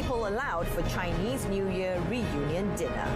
people allowed for Chinese New Year reunion dinner.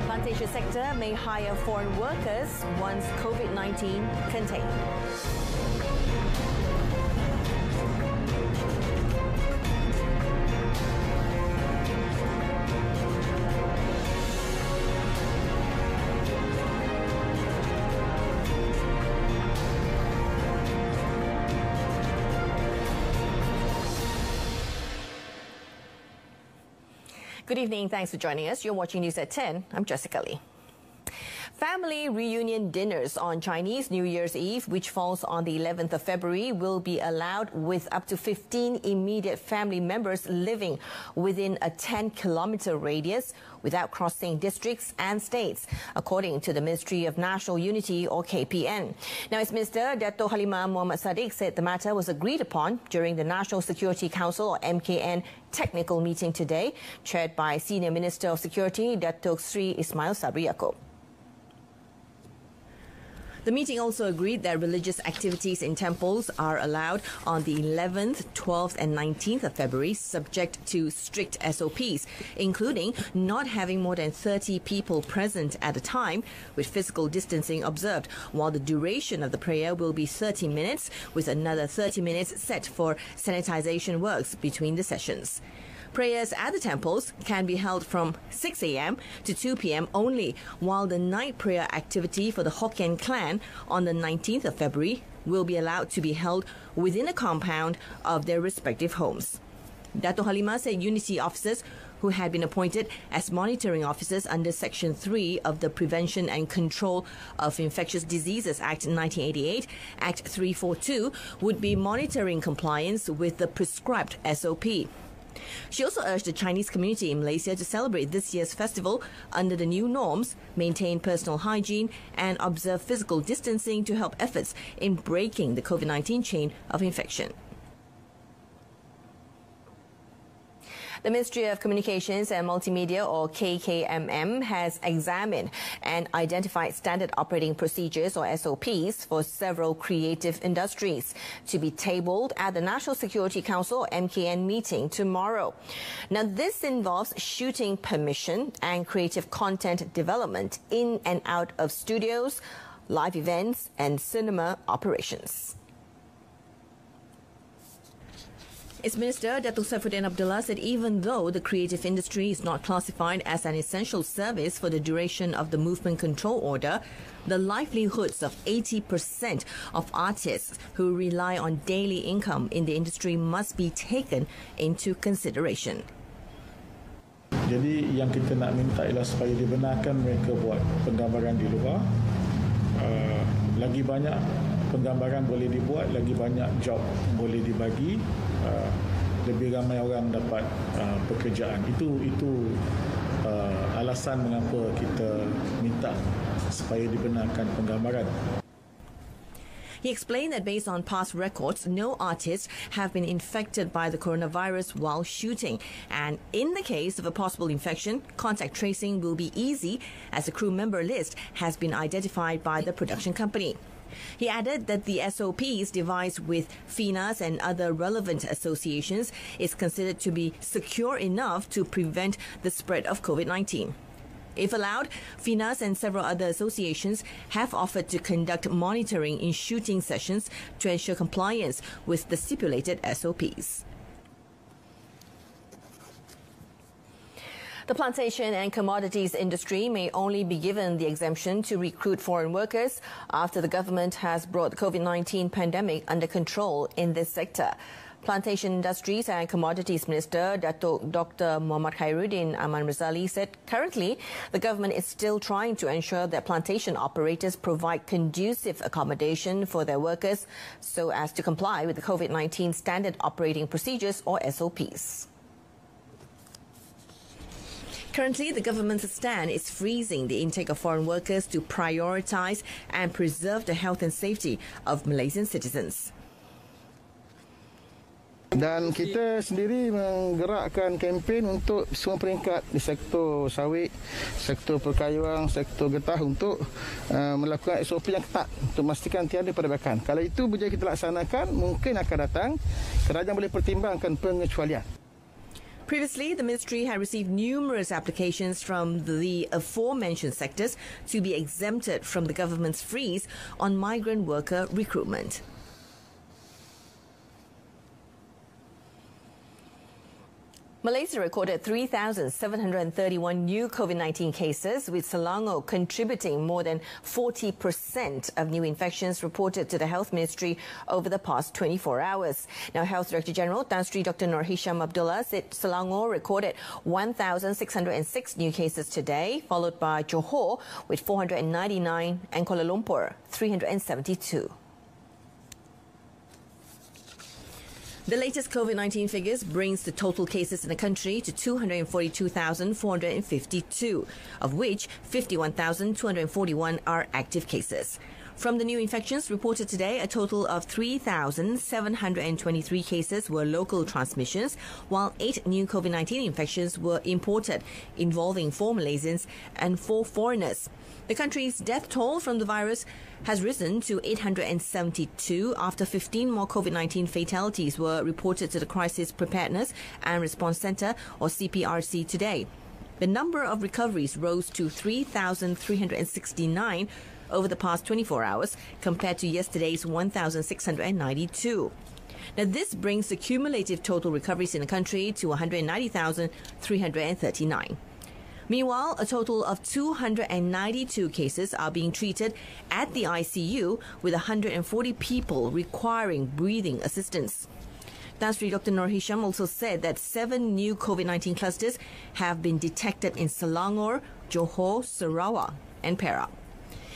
Plantation sector may hire foreign workers once COVID-19 contained. Good evening. Thanks for joining us. You're watching News at 10. I'm Jessica Lee. Family reunion dinners on Chinese New Year's Eve, which falls on the 11th of February, will be allowed with up to 15 immediate family members living within a 10-kilometer radius without crossing districts and states, according to the Ministry of National Unity, or KPN. Now, its Minister, Dato' Halimah Muhammad Sadiq, said the matter was agreed upon during the National Security Council, or MKN, technical meeting today, chaired by Senior Minister of Security, Dato' Sri Ismail Sabri Yaakob. The meeting also agreed that religious activities in temples are allowed on the 11th, 12th and 19th of February, subject to strict SOPs, including not having more than 30 people present at a time, with physical distancing observed, while the duration of the prayer will be 30 minutes, with another 30 minutes set for sanitization works between the sessions. Prayers at the temples can be held from 6 a.m. to 2 p.m. only, while the night prayer activity for the Hokkien clan on the 19th of February will be allowed to be held within a compound of their respective homes. Dato' Halimah said unity officers who had been appointed as monitoring officers under Section 3 of the Prevention and Control of Infectious Diseases Act 1988, Act 342, would be monitoring compliance with the prescribed SOP. She also urged the Chinese community in Malaysia to celebrate this year's festival under the new norms, maintain personal hygiene and observe physical distancing to help efforts in breaking the COVID-19 chain of infection. The Ministry of Communications and Multimedia, or KKMM, has examined and identified standard operating procedures, or SOPs, for several creative industries to be tabled at the National Security Council, or MKN, meeting tomorrow. Now, this involves shooting permission and creative content development in and out of studios, live events and cinema operations. Its Minister, Datuk Saifuddin Abdullah, said even though the creative industry is not classified as an essential service for the duration of the movement control order, the livelihoods of 80% of artists who rely on daily income in the industry must be taken into consideration. Jadi yang kita nak minta ialah supaya dibenarkan mereka buat penggambaran di luar. Lagi banyak penggambaran boleh dibuat, lagi banyak job boleh dibagi, lebih ramai orang dapat pekerjaan. Itu alasan mengapa kita minta supaya dibenarkan penggambaran. He explained that based on past records, no artists have been infected by the coronavirus while shooting. And in the case of a possible infection, contact tracing will be easy as the crew member list has been identified by the production company. He added that the SOPs devised with FINAS and other relevant associations is considered to be secure enough to prevent the spread of COVID-19. If allowed, FINAS and several other associations have offered to conduct monitoring in shooting sessions to ensure compliance with the stipulated SOPs. The plantation and commodities industry may only be given the exemption to recruit foreign workers after the government has brought the COVID-19 pandemic under control in this sector. Plantation Industries and Commodities Minister Dr. Muhammad Khairuddin Aman Razali said currently the government is still trying to ensure that plantation operators provide conducive accommodation for their workers so as to comply with the COVID-19 standard operating procedures, or SOPs. Currently, the government's stand is freezing the intake of foreign workers to prioritise and preserve the health and safety of Malaysian citizens. Dan kita sendiri menggerakkan kempen untuk semua peringkat di sektor sawit, sektor perkayuan, sektor getah untuk melakukan SOP yang ketat untuk memastikan tiada perdabakan. Kalau itu berjaya kita laksanakan, mungkin akan datang kerajaan boleh pertimbangkan pengecualian. Previously, the ministry had received numerous applications from the aforementioned sectors to be exempted from the government's freeze on migrant worker recruitment. Malaysia recorded 3,731 new COVID-19 cases, with Selangor contributing more than 40% of new infections reported to the Health Ministry over the past 24 hours. Now, Health Director General Tan Sri Dr. Nur Hisham Abdullah said Selangor recorded 1,606 new cases today, followed by Johor with 499 and Kuala Lumpur 372. The latest COVID-19 figures brings the total cases in the country to 242,452, of which 51,241 are active cases. From the new infections reported today, a total of 3,723 cases were local transmissions, while 8 new COVID-19 infections were imported, involving 4 Malaysians and 4 foreigners. The country's death toll from the virus has risen to 872 after 15 more COVID-19 fatalities were reported to the Crisis Preparedness and Response Centre, or CPRC, today. The number of recoveries rose to 3,369 over the past 24 hours, compared to yesterday's 1,692. Now, this brings the cumulative total recoveries in the country to 190,339. Meanwhile, a total of 292 cases are being treated at the ICU, with 140 people requiring breathing assistance. Tan Sri Dr. Nur Hisham also said that 7 new COVID-19 clusters have been detected in Selangor, Johor, Sarawak and Perak.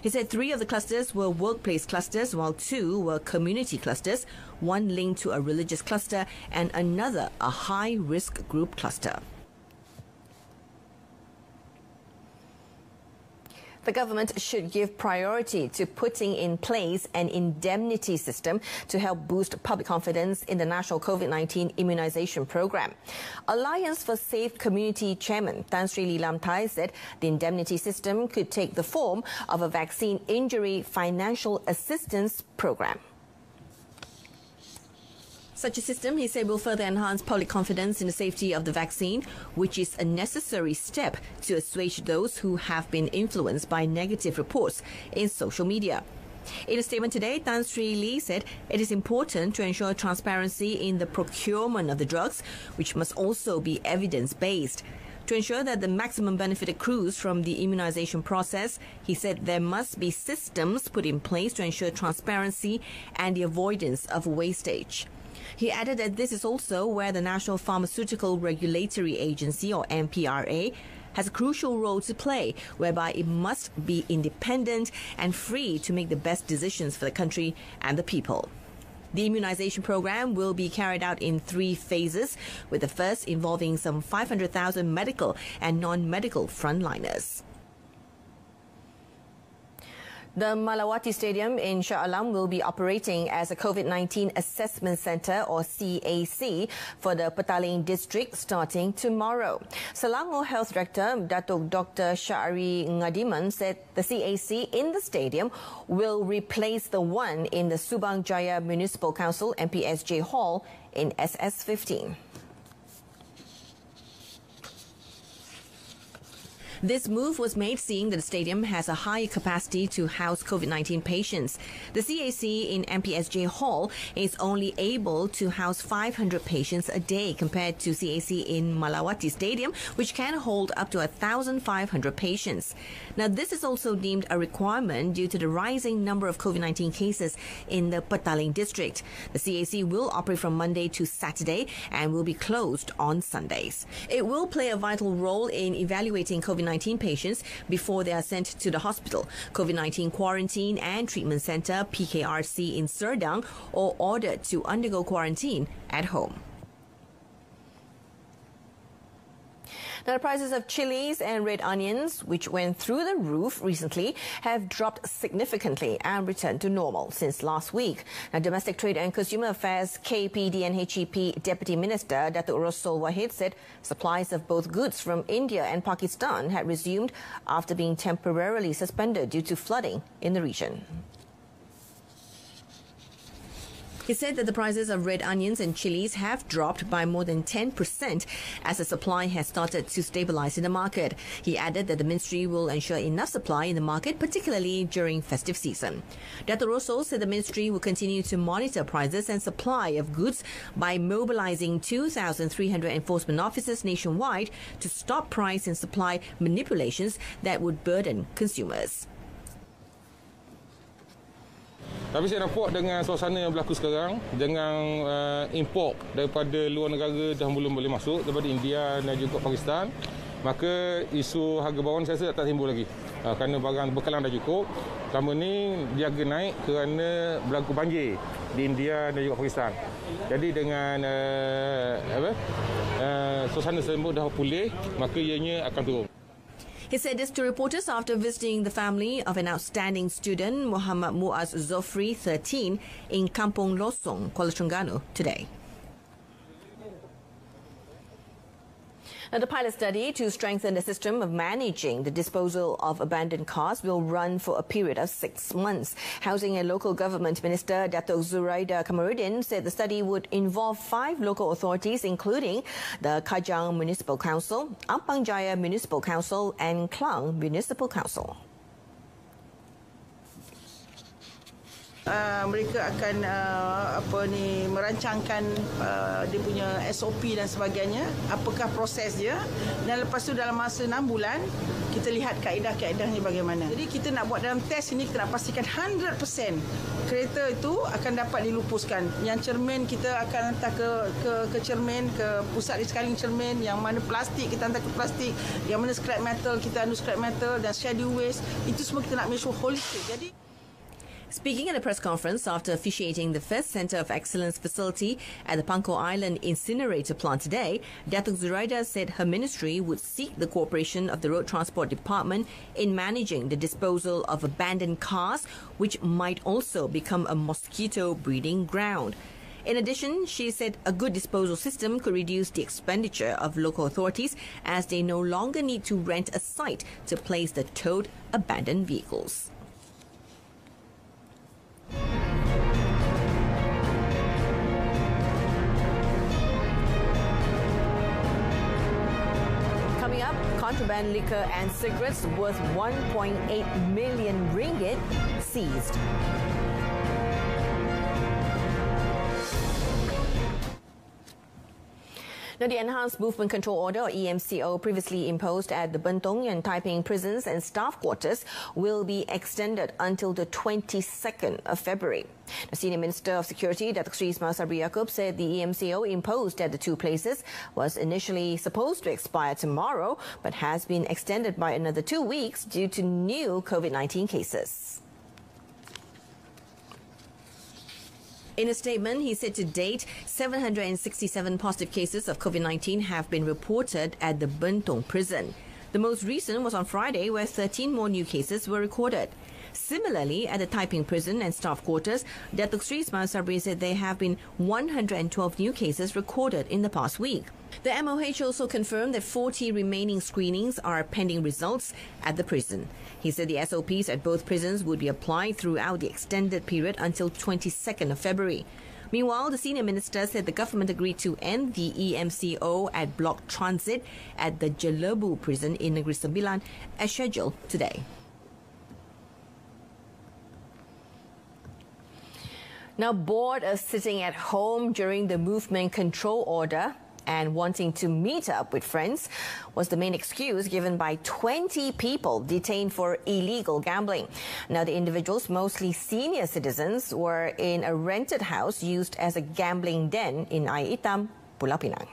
He said 3 of the clusters were workplace clusters, while 2 were community clusters, 1 linked to a religious cluster and another a high-risk group cluster. The government should give priority to putting in place an indemnity system to help boost public confidence in the national COVID-19 immunization program. Alliance for Safe Community Chairman Tan Sri Lam Thai said the indemnity system could take the form of a vaccine injury financial assistance program. Such a system, he said, will further enhance public confidence in the safety of the vaccine, which is a necessary step to assuage those who have been influenced by negative reports in social media. In a statement today, Tan Sri Lee said it is important to ensure transparency in the procurement of the drugs, which must also be evidence-based. To ensure that the maximum benefit accrues from the immunization process, he said there must be systems put in place to ensure transparency and the avoidance of wastage. He added that this is also where the National Pharmaceutical Regulatory Agency, or NPRA, has a crucial role to play, whereby it must be independent and free to make the best decisions for the country and the people. The immunization program will be carried out in 3 phases, with the first involving some 500,000 medical and non-medical frontliners. The Malawati Stadium in Shah Alam will be operating as a COVID-19 Assessment Centre, or CAC, for the Petaling district starting tomorrow. Selangor Health Director Datuk Dr. Syahri Ngadiman said the CAC in the stadium will replace the one in the Subang Jaya Municipal Council MPSJ Hall in SS15. This move was made seeing that the stadium has a high capacity to house COVID-19 patients. The CAC in MPSJ Hall is only able to house 500 patients a day, compared to CAC in Malawati Stadium, which can hold up to 1,500 patients. Now, this is also deemed a requirement due to the rising number of COVID-19 cases in the Petaling district. The CAC will operate from Monday to Saturday and will be closed on Sundays. It will play a vital role in evaluating COVID-19 patients before they are sent to the hospital, COVID-19 quarantine and treatment centre PKRC in Serdang, or ordered to undergo quarantine at home. Now, the prices of chilies and red onions, which went through the roof recently, have dropped significantly and returned to normal since last week. Now, Domestic Trade and Consumer Affairs KPDNHEP Deputy Minister Datuk Rosol Wahid said supplies of both goods from India and Pakistan had resumed after being temporarily suspended due to flooding in the region. He said that the prices of red onions and chilies have dropped by more than 10% as the supply has started to stabilize in the market. He added that the ministry will ensure enough supply in the market, particularly during festive season. Datuk Rosol said the ministry will continue to monitor prices and supply of goods by mobilizing 2,300 enforcement officers nationwide to stop price and supply manipulations that would burden consumers. Tapi saya nampak dengan suasana yang berlaku sekarang, dengan import daripada luar negara dah belum boleh masuk daripada India dan juga Pakistan, maka isu harga bawang saya rasa tak timbul lagi. Kerana barang bekalan dah cukup. Selama ni dia harga naik kerana berlaku banjir di India dan juga Pakistan. Jadi dengan suasana semua dah pulih, maka ianya akan turun. He said this to reporters after visiting the family of an outstanding student, Muhammad Muaz Zofri, 13, in Kampung Losong, Kuala Terengganu today. Now, the pilot study to strengthen the system of managing the disposal of abandoned cars will run for a period of 6 months. Housing and Local Government Minister Datuk Zuraida Kamarudin said the study would involve 5 local authorities, including the Kajang Municipal Council, Ampang Jaya Municipal Council and Klang Municipal Council. Mereka akan merancangkan dia punya SOP dan sebagainya, apakah proses dia, dan lepas tu dalam masa 6 bulan kita lihat kaedah-kaedahnya bagaimana. Jadi kita nak buat dalam test ini, kita nak pastikan 100% kereta itu akan dapat dilupuskan. Yang cermin kita akan hantar ke cermin, ke pusat recycling cermin. Yang mana plastik kita hantar ke plastik, yang mana scrap metal kita anu scrap metal, dan schedule waste, itu semua kita nak make sure holistic. Jadi speaking at a press conference after officiating the first Centre of Excellence facility at the Pangkor Island incinerator plant today, Datuk Zuraida said her ministry would seek the cooperation of the Road Transport Department in managing the disposal of abandoned cars, which might also become a mosquito breeding ground. In addition, she said a good disposal system could reduce the expenditure of local authorities as they no longer need to rent a site to place the towed abandoned vehicles. Coming up, contraband liquor and cigarettes worth 1.8 million ringgit seized. Now, the Enhanced Movement Control Order, or EMCO, previously imposed at the Bentong and Taiping prisons and staff quarters will be extended until the 22nd of February. The Senior Minister of Security, Datuk Sri Semasa said the EMCO imposed at the 2 places was initially supposed to expire tomorrow, but has been extended by another 2 weeks due to new COVID-19 cases. In a statement, he said to date, 767 positive cases of COVID-19 have been reported at the Bentong prison. The most recent was on Friday, where 13 more new cases were recorded. Similarly, at the Taiping prison and staff quarters, Datuk Sri Sabri said there have been 112 new cases recorded in the past week. The MOH also confirmed that 40 remaining screenings are pending results at the prison. He said the SOPs at both prisons would be applied throughout the extended period until 22nd of February. Meanwhile, the senior minister said the government agreed to end the EMCO at block transit at the Jelebu prison in Negeri Sembilan as scheduled today. Now, bored of sitting at home during the movement control order and wanting to meet up with friends was the main excuse given by 20 people detained for illegal gambling. Now, the individuals, mostly senior citizens, were in a rented house used as a gambling den in Air Itam, Pulau Pinang.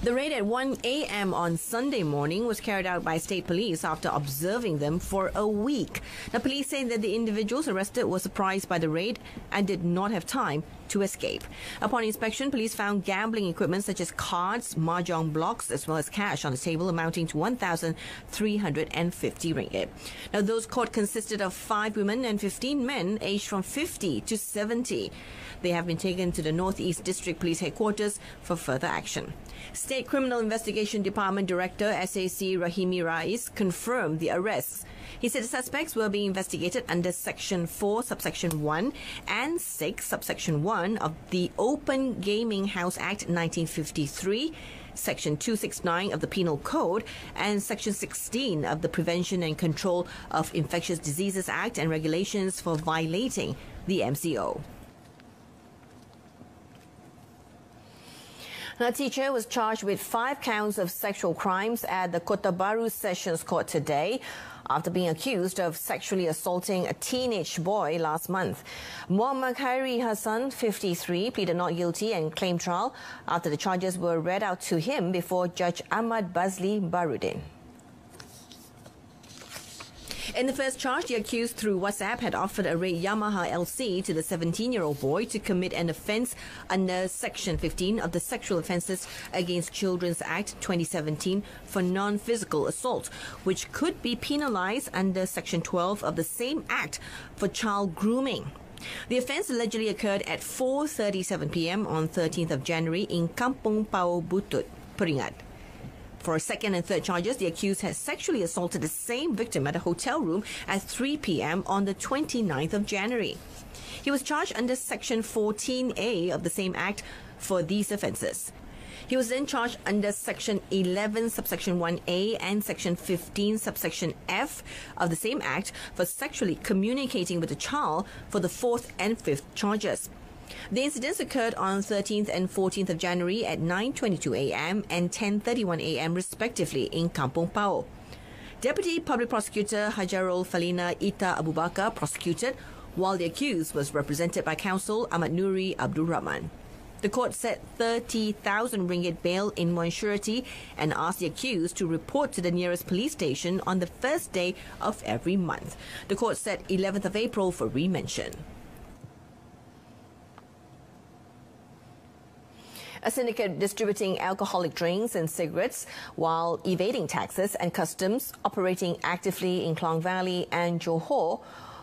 The raid at 1 a.m. on Sunday morning was carried out by state police after observing them for a week. Now, police say that the individuals arrested were surprised by the raid and did not have time to escape. Upon inspection, police found gambling equipment such as cards, mahjong blocks, as well as cash on the table amounting to 1,350 ringgit. Now, those caught consisted of 5 women and 15 men aged from 50 to 70. They have been taken to the Northeast District Police Headquarters for further action. State Criminal Investigation Department Director SAC Rahimi Rais confirmed the arrests. He said the suspects were being investigated under Section 4, Subsection 1 and 6, Subsection 1 of the Open Gaming House Act 1953, Section 269 of the Penal Code and Section 16 of the Prevention and Control of Infectious Diseases Act and regulations for violating the MCO. A teacher was charged with 5 counts of sexual crimes at the Kota Baru Sessions Court today after being accused of sexually assaulting a teenage boy last month. Muhammad Khairi Hassan, 53, pleaded not guilty and claimed trial after the charges were read out to him before Judge Ahmad Bazli Barudin. In the first charge, the accused through WhatsApp had offered a red Yamaha LC to the 17-year-old boy to commit an offence under Section 15 of the Sexual Offences Against Children's Act 2017 for non-physical assault, which could be penalised under Section 12 of the same Act for child grooming. The offence allegedly occurred at 4:37 p.m. on 13th of January in Kampung Pau Butut, Peringkat. For second and third charges, the accused has sexually assaulted the same victim at a hotel room at 3 p.m. on the 29th of January. He was charged under Section 14A of the same Act for these offences. He was then charged under Section 11, Subsection 1A and Section 15, Subsection F of the same Act for sexually communicating with a child for the fourth and fifth charges. The incidents occurred on 13th and 14th of January at 9:22 a.m. and 10:31 a.m. respectively in Kampung Pau. Deputy Public Prosecutor Hajarul Falina Ita Abu Bakar prosecuted, while the accused was represented by counsel Ahmad Nuri Abdul Rahman. The court set 30,000 ringgit bail in one surety and asked the accused to report to the nearest police station on the first day of every month. The court set 11th of April for remention. A syndicate distributing alcoholic drinks and cigarettes while evading taxes and customs operating actively in Klang Valley and Johor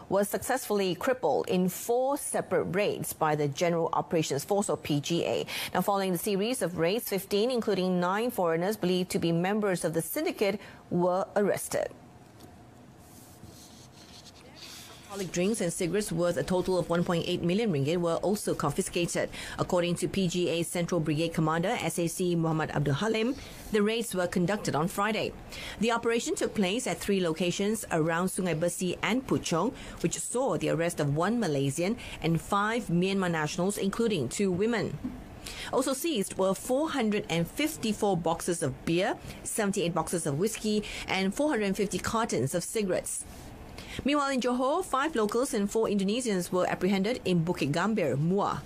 was successfully crippled in 4 separate raids by the General Operations Force, or PGA. Now, following the series of raids, 15, including 9 foreigners believed to be members of the syndicate, were arrested. Alcoholic drinks and cigarettes worth a total of 1.8 million ringgit were also confiscated. According to PGA Central Brigade Commander SAC Muhammad Abdul Halim, the raids were conducted on Friday. The operation took place at 3 locations around Sungai Besi and Puchong, which saw the arrest of 1 Malaysian and 5 Myanmar nationals, including 2 women. Also seized were 454 boxes of beer, 78 boxes of whiskey, and 450 cartons of cigarettes. Meanwhile, in Johor, 5 locals and 4 Indonesians were apprehended in Bukit Gambir, Muar.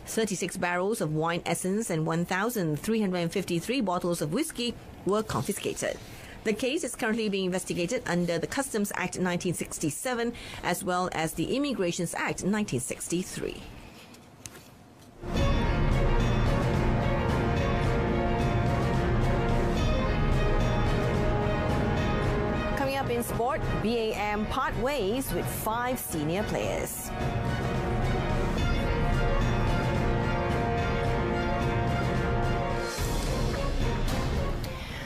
36 barrels of wine essence and 1,353 bottles of whiskey were confiscated. The case is currently being investigated under the Customs Act 1967 as well as the Immigrations Act 1963. In sport, BAM part ways with 5 senior players.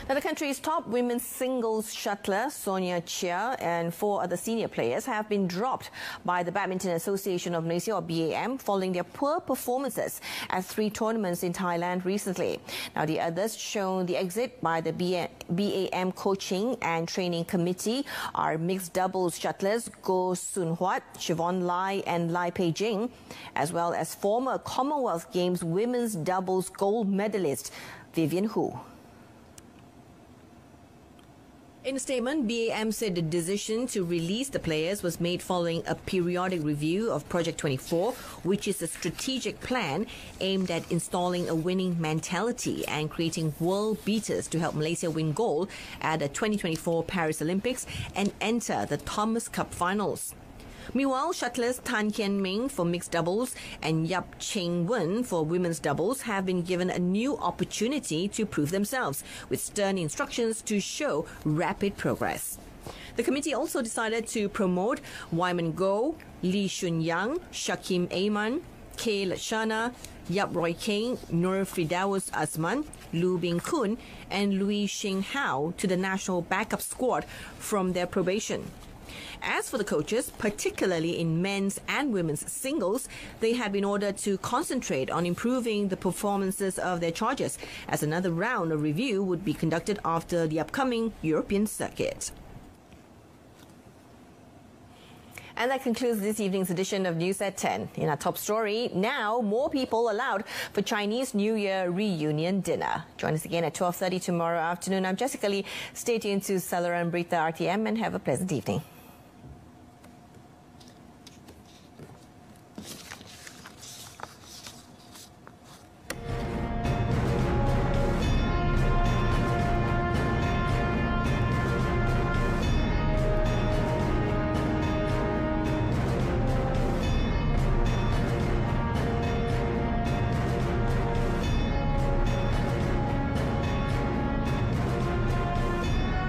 Now, the country's top women's singles shuttler, Sonia Chia, and 4 other senior players have been dropped by the Badminton Association of Malaysia, or BAM, following their poor performances at 3 tournaments in Thailand recently. Now, the others shown the exit by the BAM Coaching and Training Committee are mixed doubles shuttlers Goh Sun Huat, Siobhan Lai and Lai Pei Jing, as well as former Commonwealth Games women's doubles gold medalist Vivian Hu. In a statement, BAM said the decision to release the players was made following a periodic review of Project 24, which is a strategic plan aimed at installing a winning mentality and creating world beaters to help Malaysia win gold at the 2024 Paris Olympics and enter the Thomas Cup finals. Meanwhile, shuttlers Tan Kian Ming for mixed doubles and Yap Cheng Wen for women's doubles have been given a new opportunity to prove themselves, with stern instructions to show rapid progress. The committee also decided to promote Wyman Goh, Lee Shun Yang, Shakim Ayman, K. Lashana, Yap Roy King, Nur Firdaus Azman, Lu Bing Kun, and Louis Xing Hao to the national backup squad from their probation. As for the coaches, particularly in men's and women's singles, they have been ordered to concentrate on improving the performances of their charges, as another round of review would be conducted after the upcoming European circuit. And that concludes this evening's edition of News at 10. In our top story, now more people allowed for Chinese New Year reunion dinner. Join us again at 12:30 tomorrow afternoon. I'm Jessica Lee. Stay tuned to Berita RTM and have a pleasant evening.